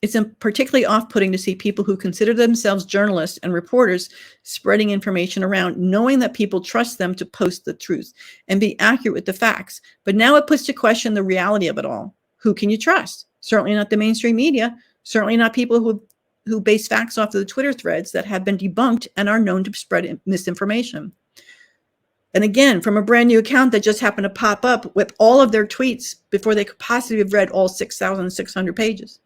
It's particularly off-putting to see people who consider themselves journalists and reporters spreading information around, knowing that people trust them to post the truth and be accurate with the facts. But now it puts to question the reality of it all. Who can you trust? Certainly not the mainstream media. Certainly not people who base facts off of the Twitter threads that have been debunked and are known to spread misinformation. And again, from a brand new account that just happened to pop up with all of their tweets before they could possibly have read all 6,600 pages.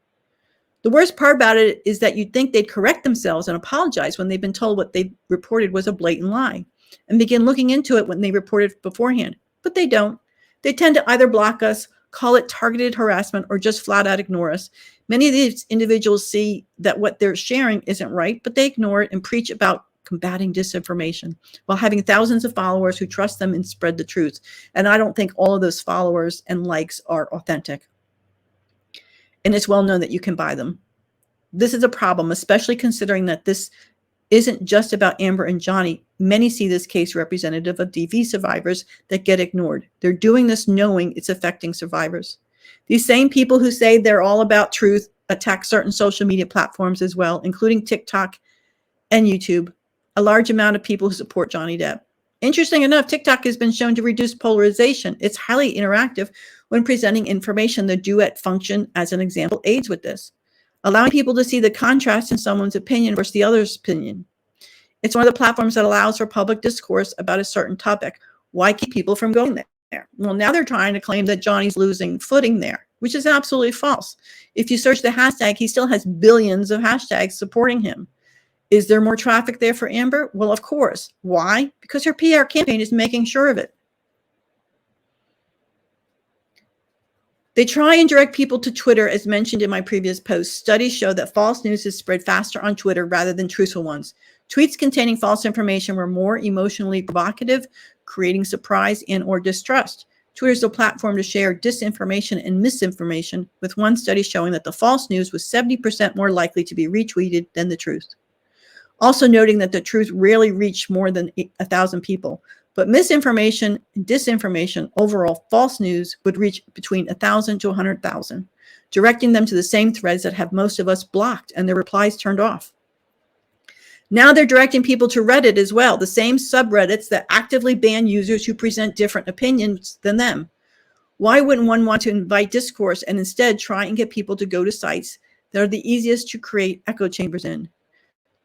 The worst part about it is that you'd think they'd correct themselves and apologize when they've been told what they reported was a blatant lie, and begin looking into it when they reported beforehand. But they don't. They tend to either block us, call it targeted harassment, or just flat out ignore us. Many of these individuals see that what they're sharing isn't right, but they ignore it and preach about combating disinformation while having thousands of followers who trust them and spread the truth. And I don't think all of those followers and likes are authentic. And it's well known that you can buy them. This is a problem, especially considering that this isn't just about Amber and Johnny. Many see this case representative of DV survivors that get ignored. They're doing this knowing it's affecting survivors. These same people who say they're all about truth attack certain social media platforms as well, including TikTok and YouTube, a large amount of people who support Johnny Depp. Interesting enough, TikTok has been shown to reduce polarization. It's highly interactive when presenting information. The duet function, as an example, aids with this, allowing people to see the contrast in someone's opinion versus the other's opinion. It's one of the platforms that allows for public discourse about a certain topic. Why keep people from going there? Well, now they're trying to claim that Johnny's losing footing there. which is absolutely false. If you search the hashtag, he still has billions of hashtags supporting him. Is there more traffic there for Amber? Well, of course. Why? Because her PR campaign is making sure of it. They try and direct people to Twitter, as mentioned in my previous post. Studies show that false news is spread faster on Twitter rather than truthful ones. Tweets containing false information were more emotionally provocative, creating surprise and or distrust. Twitter is a platform to share disinformation and misinformation, with one study showing that the false news was 70% more likely to be retweeted than the truth. Also noting that the truth rarely reached more than 1,000 people. But misinformation and disinformation, overall false news, would reach between 1,000 to 100,000, directing them to the same threads that have most of us blocked and their replies turned off. Now they're directing people to Reddit as well, the same subreddits that actively ban users who present different opinions than them. Why wouldn't one want to invite discourse and instead try and get people to go to sites that are the easiest to create echo chambers in?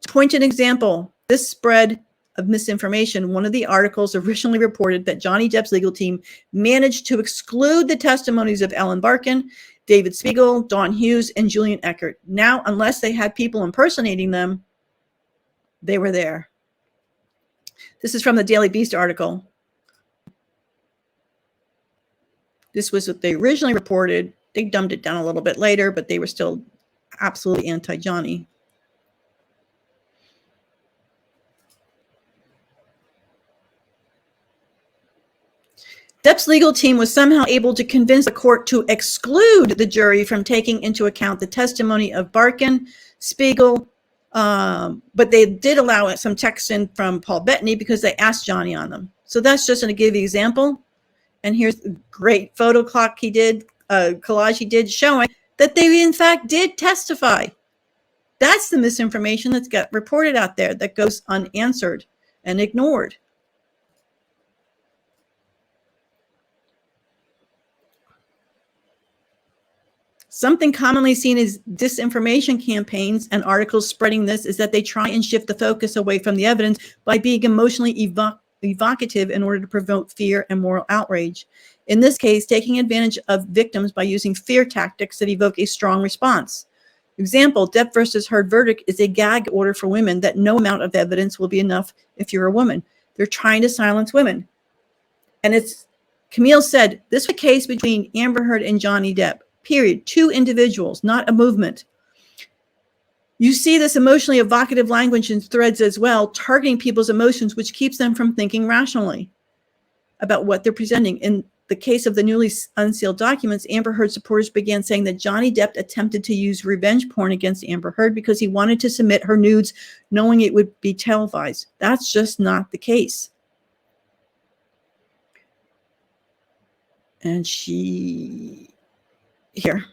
To point an example, this spread of misinformation, one of the articles originally reported that Johnny Depp's legal team managed to exclude the testimonies of Ellen Barkin, David Spiegel, Dawn Hughes, and Julian Eckert. Now, unless they had people impersonating them, they were there. This is from the Daily Beast article. This was what they originally reported. They dumbed it down a little bit later, but they were still absolutely anti-Johnny. Depp's legal team was somehow able to convince the court to exclude the jury from taking into account the testimony of Barkin, Spiegel, but they did allow some texts in from Paul Bettany because they asked Johnny on them. So that's just going to give you an example. And here's a great photo collage he did showing that they in fact did testify. That's the misinformation that's got reported out there that goes unanswered and ignored. Something commonly seen as disinformation campaigns and articles spreading this is that they try and shift the focus away from the evidence by being emotionally evocative in order to provoke fear and moral outrage. In this case, taking advantage of victims by using fear tactics that evoke a strong response. Example, Depp versus Heard verdict is a gag order for women that no amount of evidence will be enough if you're a woman. They're trying to silence women. And it's, Camille said, this was a case between Amber Heard and Johnny Depp. Period. Two individuals, not a movement. You see this emotionally evocative language in threads as well, targeting people's emotions, which keeps them from thinking rationally about what they're presenting. In the case of the newly unsealed documents, Amber Heard supporters began saying that Johnny Depp attempted to use revenge porn against Amber Heard because he wanted to submit her nudes knowing it would be televised. That's just not the case. And here.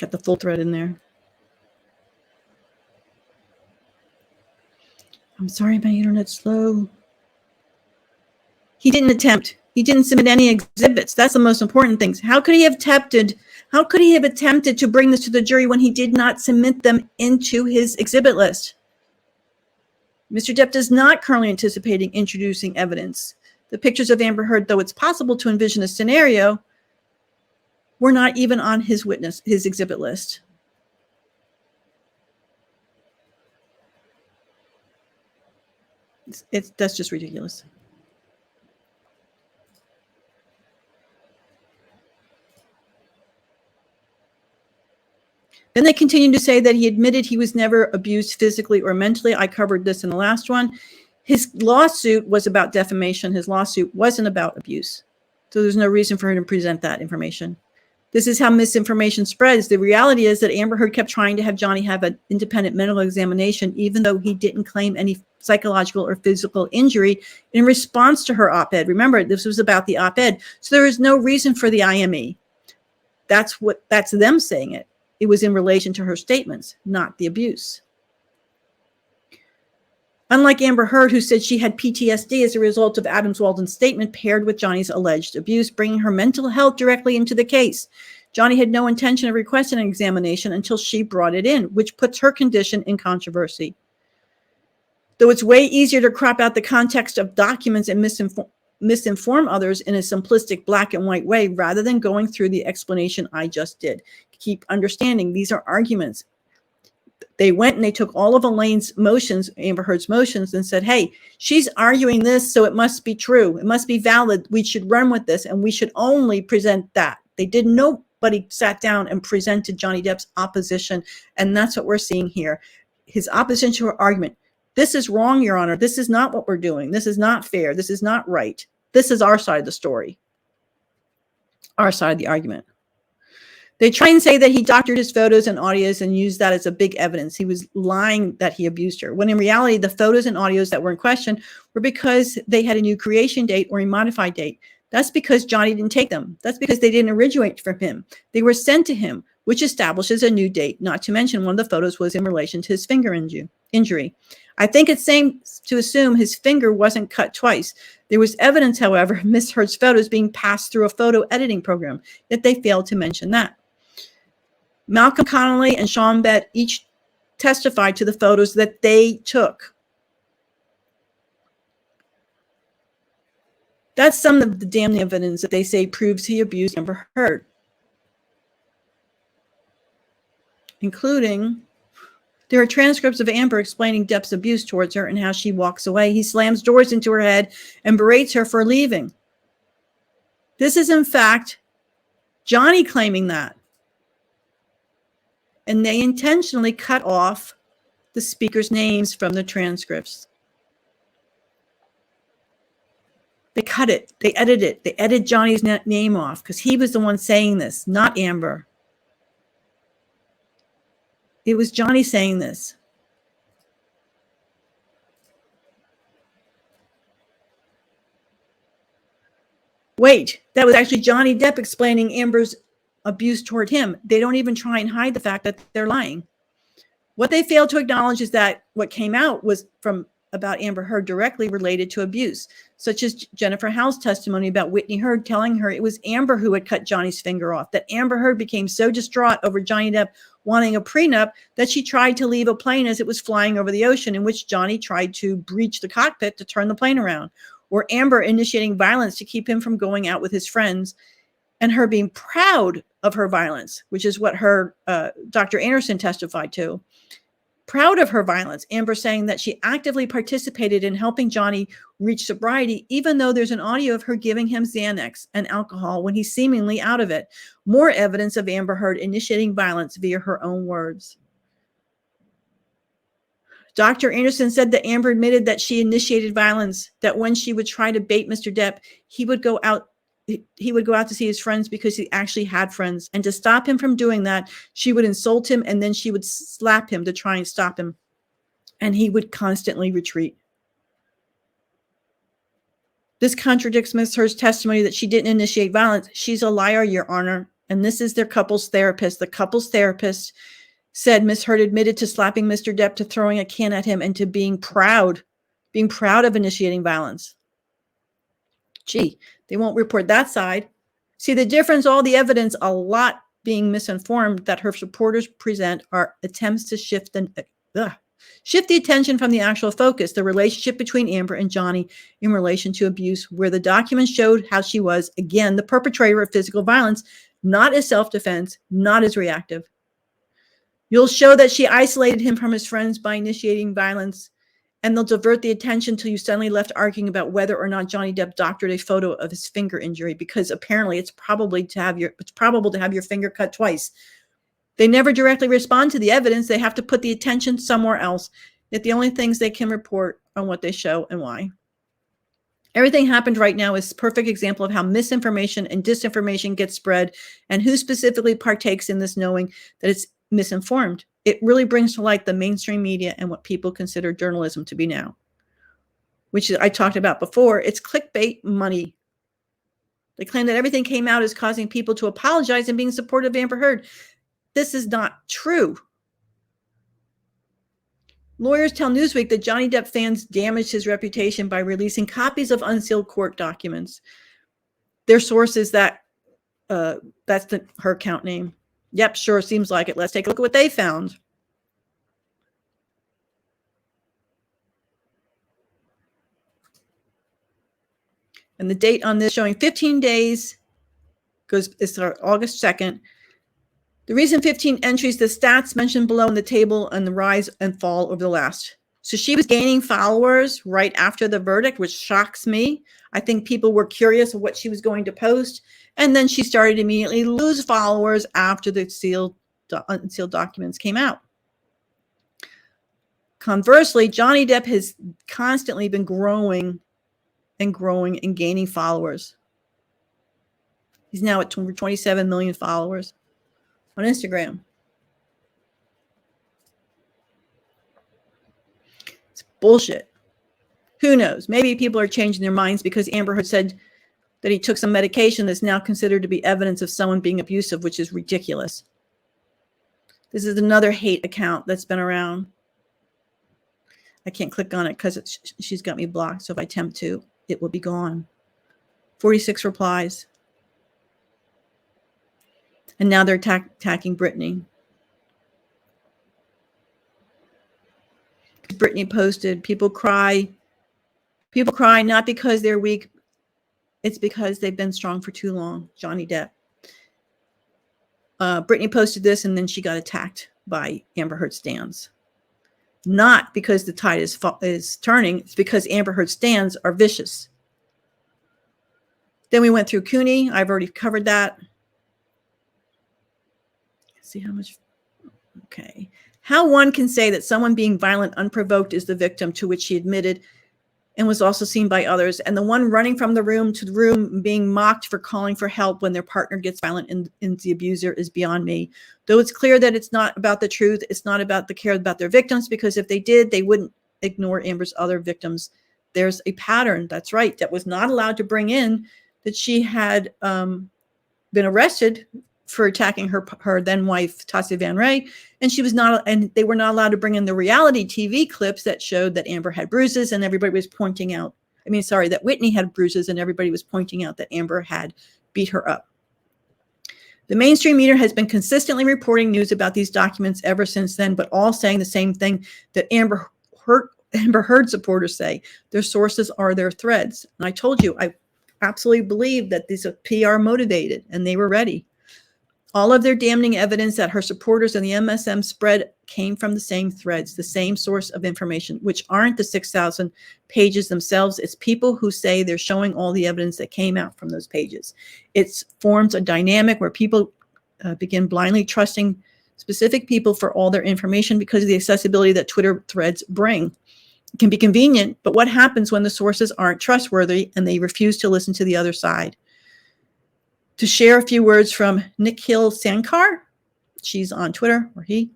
Got the full thread in there. I'm sorry, my internet's slow. He didn't attempt. He didn't submit any exhibits. That's the most important thing. How could he have attempted to bring this to the jury when he did not submit them into his exhibit list? Mr. Depp does not currently anticipating introducing evidence. The pictures of Amber Heard, though it's possible to envision a scenario, were not even on his exhibit list. That's just ridiculous. Then they continue to say that he admitted he was never abused physically or mentally. I covered this in the last one. His lawsuit was about defamation. His lawsuit wasn't about abuse. So there's no reason for him to present that information. This is how misinformation spreads. The reality is that Amber Heard kept trying to have Johnny have an independent medical examination, even though he didn't claim any psychological or physical injury in response to her op-ed. Remember, this was about the op-ed. So there is no reason for the IME. That's them saying it. It was in relation to her statements, not the abuse. Unlike Amber Heard, who said she had PTSD as a result of Adams Walden's statement paired with Johnny's alleged abuse, bringing her mental health directly into the case. Johnny had no intention of requesting an examination until she brought it in, which puts her condition in controversy. Though it's way easier to crop out the context of documents and misinform others in a simplistic black and white way rather than going through the explanation I just did. Keep understanding these are arguments. They went and they took all of Elaine's motions, Amber Heard's motions, and said, hey, she's arguing this, so it must be true. It must be valid. We should run with this, and we should only present that. They didn't. Nobody sat down and presented Johnny Depp's opposition, and that's what we're seeing here. His opposition to her argument. This is wrong, Your Honor. This is not what we're doing. This is not fair. This is not right. This is our side of the story, our side of the argument. They try and say that he doctored his photos and audios and used that as a big evidence. He was lying that he abused her, when in reality, the photos and audios that were in question were because they had a new creation date or a modified date. That's because Johnny didn't take them. That's because they didn't originate from him. They were sent to him, which establishes a new date, not to mention one of the photos was in relation to his finger injury. I think it's safe to assume his finger wasn't cut twice. There was evidence, however, of Miss Heard's photos being passed through a photo editing program, yet they failed to mention that. Malcolm Connolly and Sean Bett each testified to the photos that they took. That's some of the damning evidence that they say proves he abused Amber Heard, including there are transcripts of Amber explaining Depp's abuse towards her and how she walks away. He slams doors into her head and berates her for leaving. This is, in fact, Johnny claiming that. And they intentionally cut off the speakers' names from the transcripts. They cut it. They edited it. They edited Johnny's name off because he was the one saying this, not Amber. It was Johnny saying this. Wait, that was actually Johnny Depp explaining Amber's abuse toward him. They don't even try and hide the fact that they're lying. What they failed to acknowledge is that what came out was from about Amber Heard directly related to abuse, such as Jennifer Howell's testimony about Whitney Heard telling her it was Amber who had cut Johnny's finger off, that Amber Heard became so distraught over Johnny Depp wanting a prenup that she tried to leave a plane as it was flying over the ocean, in which Johnny tried to breach the cockpit to turn the plane around, or Amber initiating violence to keep him from going out with his friends, and her being proud of her violence, which is what her Dr. Anderson testified to. Proud of her violence, Amber saying that she actively participated in helping Johnny reach sobriety, even though there's an audio of her giving him Xanax and alcohol when he's seemingly out of it. More evidence of Amber Heard initiating violence via her own words. Dr. Anderson said that Amber admitted that she initiated violence, that when she would try to bait Mr. Depp, he would go out to see his friends because he actually had friends. And to stop him from doing that, she would insult him and then she would slap him to try and stop him. And he would constantly retreat. This contradicts Ms. Heard's testimony that she didn't initiate violence. She's a liar, Your Honor. And this is their couple's therapist. The couple's therapist said Ms. Heard admitted to slapping Mr. Depp, to throwing a can at him, and to being proud of initiating violence. Gee, they won't report that side. See the difference, all the evidence, a lot being misinformed that her supporters present are attempts to shift the attention from the actual focus, the relationship between Amber and Johnny in relation to abuse, where the documents showed how she was, again, the perpetrator of physical violence, not as self-defense, not as reactive. You'll show that she isolated him from his friends by initiating violence, and they'll divert the attention till you suddenly left arguing about whether or not Johnny Depp doctored a photo of his finger injury, because apparently it's probable to have your finger cut twice. They never directly respond to the evidence. They have to put the attention somewhere else. Yet the only things they can report on what they show and why. Everything happened right now is a perfect example of how misinformation and disinformation gets spread, and who specifically partakes in this knowing that it's misinformed. It really brings to light the mainstream media and what people consider journalism to be now, which I talked about before. It's clickbait money. They claim that everything came out as causing people to apologize and being supportive of Amber Heard. This is not true. Lawyers tell Newsweek that Johnny Depp fans damaged his reputation by releasing copies of unsealed court documents. Their source is that that's her account name. Yep, sure, seems like it. Let's take a look at what they found. And the date on this showing 15 days is August 2nd. The reason 15 entries, the stats mentioned below in the table and the rise and fall over the last. So she was gaining followers right after the verdict, which shocks me. I think people were curious of what she was going to post. And then she started to immediately lose followers after the unsealed documents came out. Conversely, Johnny Depp has constantly been growing and gaining followers. He's now at 27 million followers on Instagram. It's bullshit. Who knows? Maybe people are changing their minds because Amber Heard said that he took some medication that's now considered to be evidence of someone being abusive, which is ridiculous. This is another hate account that's been around. I can't click on it because she's got me blocked. So if I attempt to, it will be gone. 46 replies. And now they're attacking Brittany. Brittany posted, people cry not because they're weak. It's because they've been strong for too long. Johnny Depp. Brittany posted this and then she got attacked by Amber Heard stans. Not because the tide is turning. It's because Amber Heard stans are vicious. Then we went through CUNY. I've already covered that. Let's see how much. Okay. How one can say that someone being violent unprovoked is the victim, to which she admitted and was also seen by others, and the one running from the room to the room being mocked for calling for help when their partner gets violent and the abuser is beyond me. Though it's clear that it's not about the truth, it's not about the care about their victims, because if they did, they wouldn't ignore Amber's other victims. There's a pattern, that's right, that was not allowed to bring in, that she had been arrested for attacking her then wife, Tassia Van Ray, and they were not allowed to bring in the reality TV clips that showed that Amber had bruises and everybody was pointing out, that Whitney had bruises and everybody was pointing out that Amber had beat her up. The mainstream media has been consistently reporting news about these documents ever since then, but all saying the same thing that Amber Heard supporters say. Their sources are their threads. And I told you, I absolutely believe that these are PR motivated and they were ready. All of their damning evidence that her supporters and the MSM spread came from the same threads, the same source of information, which aren't the 6,000 pages themselves. It's people who say they're showing all the evidence that came out from those pages. It forms a dynamic where people begin blindly trusting specific people for all their information because of the accessibility that Twitter threads bring. It can be convenient, but what happens when the sources aren't trustworthy and they refuse to listen to the other side? To share a few words from Nikhil Sankar, she's on Twitter, or he.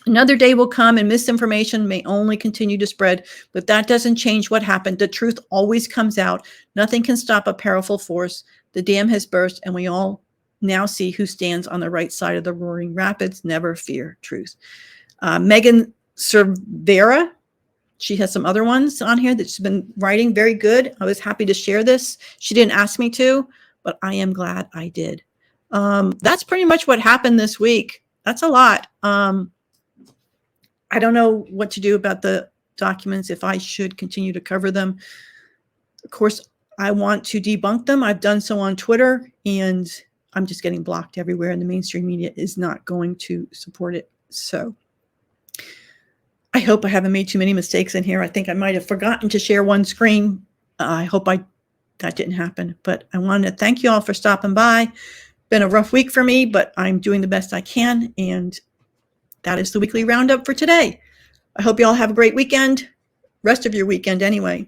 Another day will come and misinformation may only continue to spread, but that doesn't change what happened. The truth always comes out. Nothing can stop a powerful force. The dam has burst, and we all now see who stands on the right side of the roaring rapids. Never fear truth. Megan Cervera, she has some other ones on here that she's been writing. Very good. I was happy to share this. She didn't ask me to, but I am glad I did. That's pretty much what happened this week. That's a lot. I don't know what to do about the documents, if I should continue to cover them. Of course, I want to debunk them. I've done so on Twitter, and I'm just getting blocked everywhere, and the mainstream media is not going to support it. So I hope I haven't made too many mistakes in here. I think I might have forgotten to share one screen. I hope that didn't happen, but I wanted to thank you all for stopping by. Been a rough week for me, but I'm doing the best I can. And that is the weekly roundup for today. I hope you all have a great weekend, rest of your weekend anyway,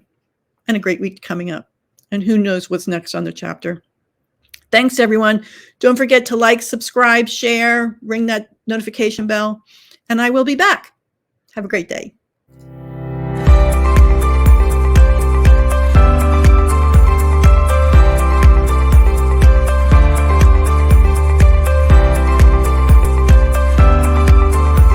and a great week coming up. And who knows what's next on the chapter. Thanks, everyone. Don't forget to like, subscribe, share, ring that notification bell, and I will be back. Have a great day.